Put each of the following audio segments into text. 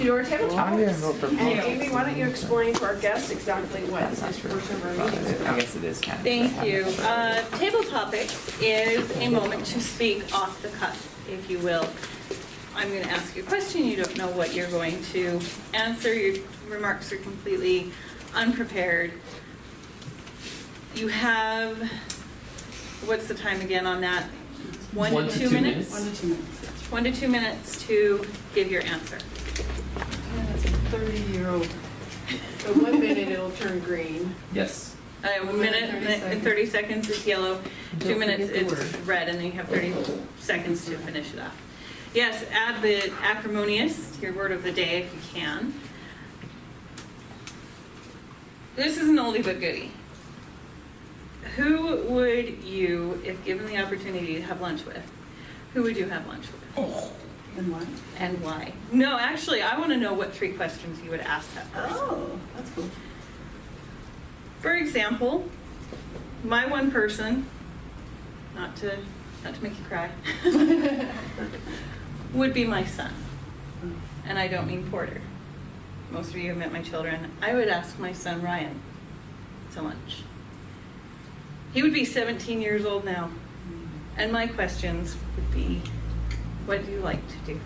to do our table I'm topics. gonna vote for And both. Amy, why don't you explain to our guests exactly what this portion of our meeting is I about? guess it is kind of. Thank you. Table topics is a moment to speak off the cuff, if you will. I'm going to ask you a question. You don't know what you're going to answer. Your remarks are completely unprepared. You have, what's the time again on that? 1 to 2 minutes? 1 to 2 minutes. 1 to 2 minutes to give your answer. And that's a 30-year-old. So 1 minute it'll turn green. Yes. A 1 minute, minute 30 and 30 seconds is yellow, 2 Don't minutes forget the it's word. red, and then you have 30 seconds to finish it off. Yes, add the acrimonious to your word of the day if you can. This is an oldie but goodie. Who would you, if given the opportunity to have lunch with, who would you have lunch with? And what? And why? No, actually, I want to know what 3 questions you would ask that person. Oh, that's cool. For example, my one person, not to make you cry, would be my son. And I don't mean Porter. Most of you have met my children. I would ask my son Ryan to lunch. He would be 17 years old now. And my questions would be, what do you like to do?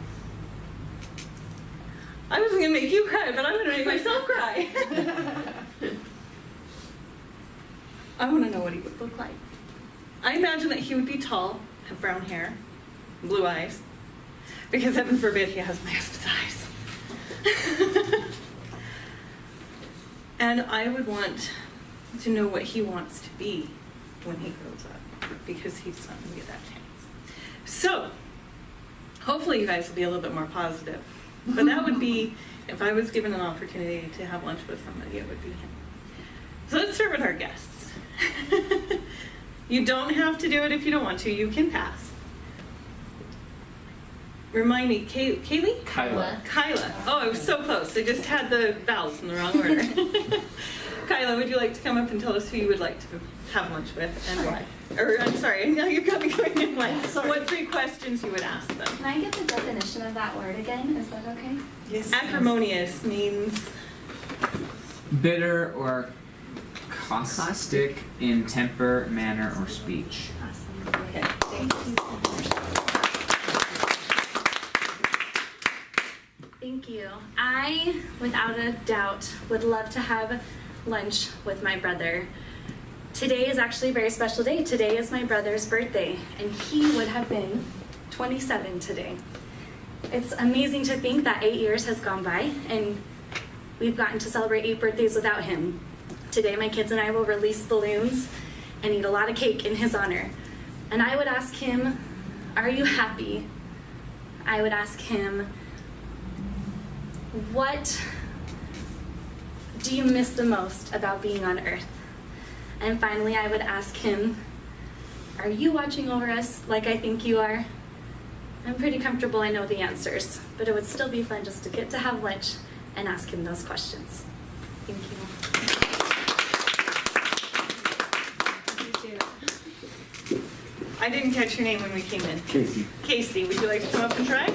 I wasn't going to make you cry, but I'm going to make myself cry. I want to know what he would look like. I imagine that he would be tall, have brown hair, blue eyes, because heaven forbid he has my husband's eyes. And I would want to know what he wants to be when he grows up, because he's not going to get that chance. So, hopefully you guys will be a little bit more positive. But that would be, if I was given an opportunity to have lunch with somebody, it would be him. So let's start with our guests. You don't have to do it if you don't want to. You can pass. Remind me, Kaylee? Kyla. Kyla. Oh, I was so close. I just had the vowels in the wrong order. Kyla, would you like to come up and tell us who you would like to have lunch with and why? Or, I'm sorry, now you've got me going in why. What 3 questions you would ask them? Can I get the definition of that word again? Is that okay? Yes. Acrimonious means, Bitter or caustic in temper, manner, or speech. Awesome. okay. Thank you so much. Thank you. I, without a doubt, would love to have lunch with my brother. Today is actually a very special day. Today is my brother's birthday, and he would have been 27 today. It's amazing to think that 8 years has gone by, and we've gotten to celebrate 8 birthdays without him. Today, my kids and I will release balloons and eat a lot of cake in his honor. And I would ask him, are you happy? I would ask him, what do you miss the most about being on Earth? And finally, I would ask him, are you watching over us like I think you are? I'm pretty comfortable I know the answers, but it would still be fun just to get to have lunch and ask him those questions. Thank you. I didn't catch your name when we came in. Casey. Casey, would you like to come up and try?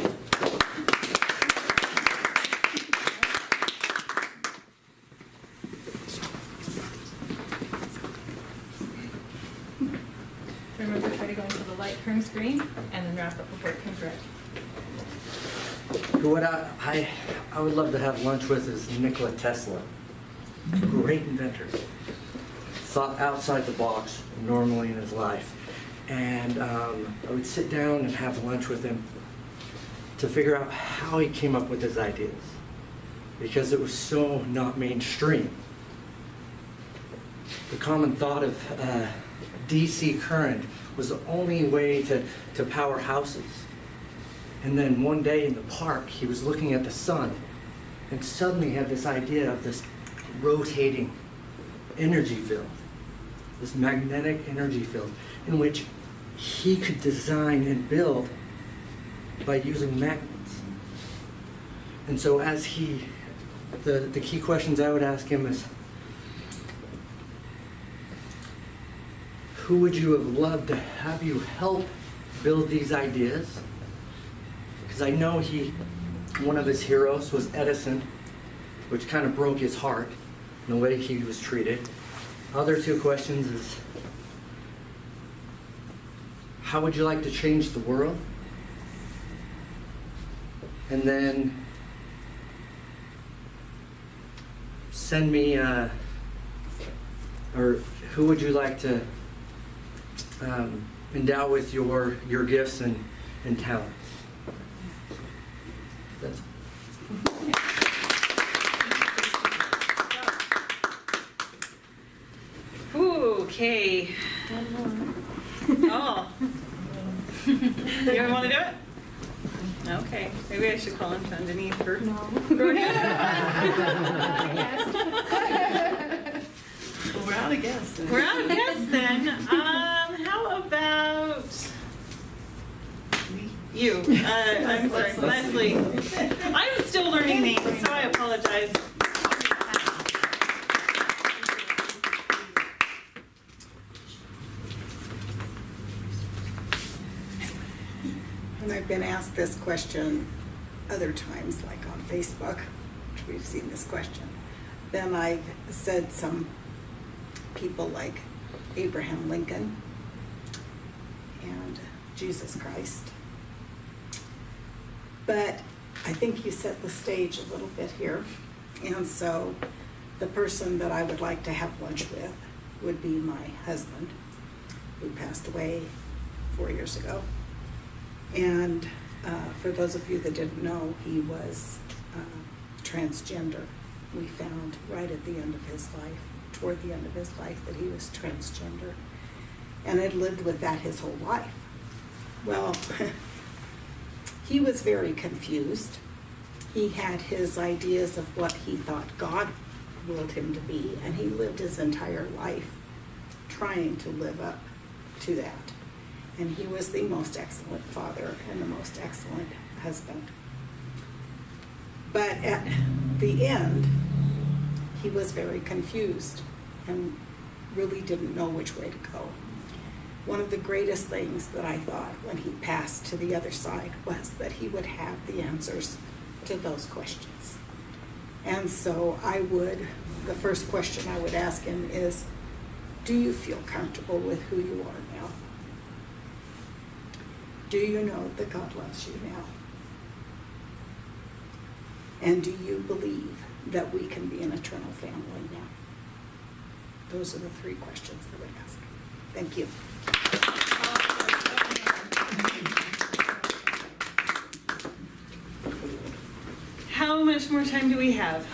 Remember, try to go until the light turns green and then wrap up before it turns red. Who would I would love to have lunch with is Nikola Tesla. Great inventor. Thought outside the box normally in his life. And I would sit down and have lunch with him to figure out how he came up with his ideas. Because it was so not mainstream. The common thought of DC current was the only way to power houses. And then one day in the park, he was looking at the sun and suddenly had this idea of this rotating energy field, this magnetic energy field, in which he could design and build by using magnets. And so as the key questions I would ask him is, who would you have loved to have you help build these ideas? Because I know he one of his heroes was Edison, which kind of broke his heart in the way he was treated. Other two questions is, how would you like to change the world? And then send me, or who would you like to endow with your gifts and talents? That's Okay. Oh. You ever want to do it? Okay, maybe I should call him to underneath for. No. Well, we're out of guests. then. We're out of guests then. How about you? I'm sorry, Leslie. I'm still learning names, so I apologize. And I've been asked this question other times, like on Facebook, which we've seen this question. Then I've said some people like Abraham Lincoln and Jesus Christ. But I think you set the stage a little bit here. And so the person that I would like to have lunch with would be my husband, who passed away 4 years ago. And for those of you that didn't know, he was transgender. We found right at the end of his life, toward the end of his life, that he was transgender and had lived with that his whole life. Well, he was very confused. He had his ideas of what he thought God willed him to be, and he lived his entire life trying to live up to that. And he was the most excellent father and the most excellent husband. But at the end, he was very confused and really didn't know which way to go. One of the greatest things that I thought when he passed to the other side was that he would have the answers to those questions. And so the first question I would ask him is, do you feel comfortable with who you are now? Do you know that God loves you now? And do you believe that we can be an eternal family now? Those are the three questions I would ask. Thank you. How much more time do we have?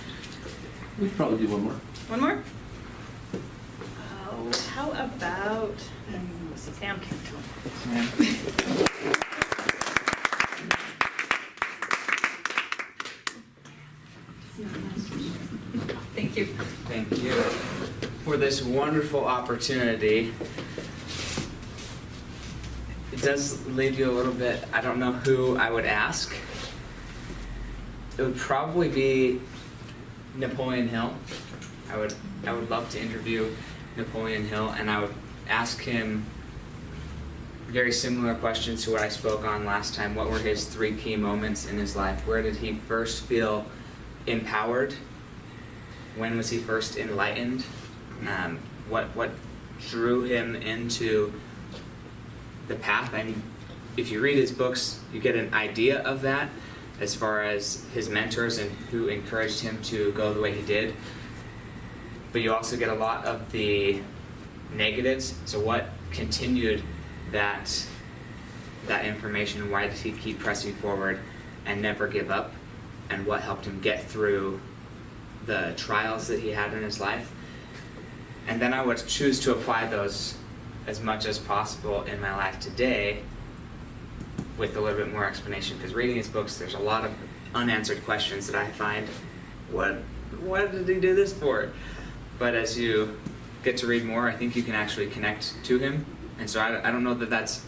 We could probably do one more. One more? Oh, how about Sam Cantor? Thank you. Thank you for this wonderful opportunity. It does leave you a little bit, I don't know who I would ask. It would probably be Napoleon Hill. I would love to interview Napoleon Hill, and I would ask him very similar questions to what I spoke on last time. What were his 3 key moments in his life? Where did he first feel empowered? When was he first enlightened? What drew him into the path? I mean, if you read his books, you get an idea of that as far as his mentors and who encouraged him to go the way he did. But you also get a lot of the negatives. So what continued that information? Why did he keep pressing forward and never give up? And what helped him get through the trials that he had in his life? And then I would choose to apply those as much as possible in my life today with a little bit more explanation, because reading his books, there's a lot of unanswered questions that I find, what did he do this for? But as you get to read more, I think you can actually connect to him. And so I don't know that that's,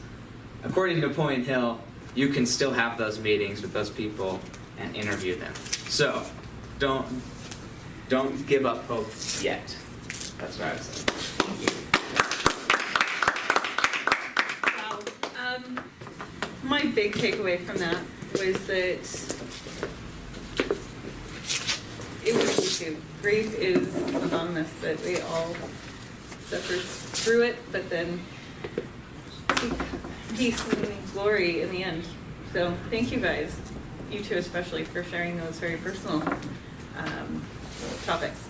according to Napoleon Hill, you can still have those meetings with those people and interview them. So don't give up hope yet. That's what I would say. Wow. My big takeaway from that was that too. Grief is synonymous, that we all suffer through it, but then seek peace and glory in the end. So thank you guys, you two especially, for sharing those very personal topics.